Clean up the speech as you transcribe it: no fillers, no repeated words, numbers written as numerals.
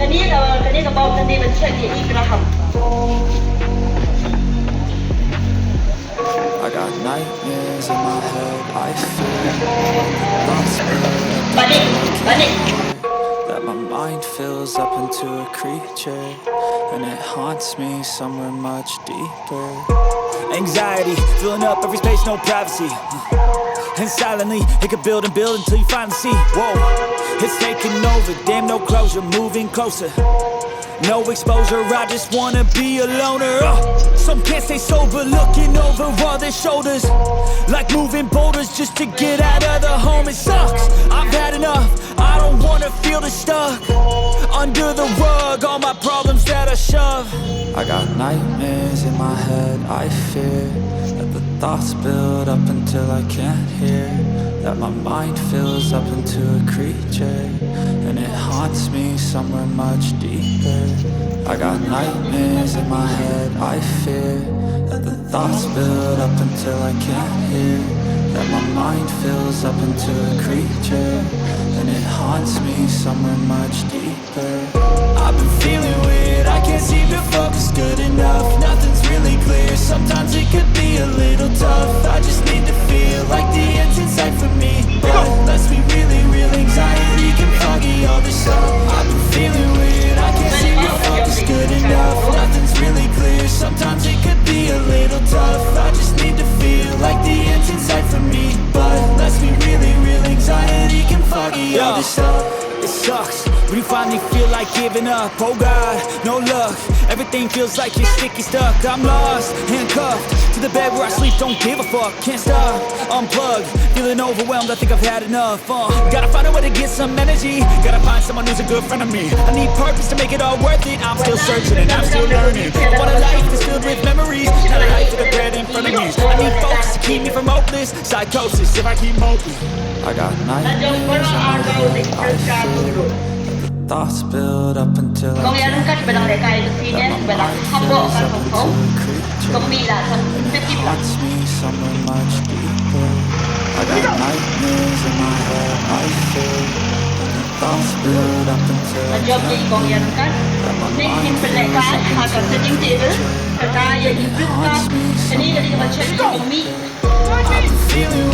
cái này là bao cái này mình check địa ý Graham. I got nightmares in my head, I fear thoughts that my mind fills up into a creature, and it haunts me somewhere much deeper. Anxiety, filling up every space, no privacy. And silently, it could build and build until you finally see. Whoa, it's taking over, damn no closure, moving closer. No exposure, I just wanna be a loner. Some can't stay sober, looking over all their shoulders, like moving boulders just to get out of the home. It sucks, I've had enough, I don't wanna feel the stuck under the rug, all my problems that I shove. I got nightmares in my head, I fear that the thoughts build up until I can't hear, that my mind fills up into a creature, and it haunts me somewhere much deeper. I got nightmares in my head, I fear that the thoughts build up until I can't hear, that my mind fills up into a creature, and it haunts me somewhere much deeper. I've been feeling weird, I can't seem to focus good enough, nothing's really clear, sometimes it could be a little tough. I just need to feel like the end's in sight for me, but let's be really real, anxiety can foggy all this stuff. I've been feeling weird, I can't seem to focus good enough, nothing's really clear, sometimes it could be a little tough. I just need to feel like the end's in sight for me, but let's be really real, anxiety can foggy all this stuff. It sucks when you finally feel like giving up. Oh God, no luck, everything feels like you're sticky stuck. I'm lost, handcuffed to the bed where I sleep, don't give a fuck. Can't stop, unplugged, feeling overwhelmed, I think I've had enough. Gotta find a way to get some energy, gotta find someone who's a good friend of me. I need purpose to make it all worth it, I'm still searching and I'm still learning. I want a life that's filled with memories, not a life with a bread in front of me. I need focus to keep me from hopeless psychosis if I keep moping. I got nightmares in my head, I fear that the thoughts build up until I can't hear, that my mind fills up into a creature, and it haunts me somewhere much deeper. I got nightmares in my head, I fear that the thoughts build up until I can't hear, that my mind fills up into a creature, and it haunts me somewhere much deeper. I've been feeling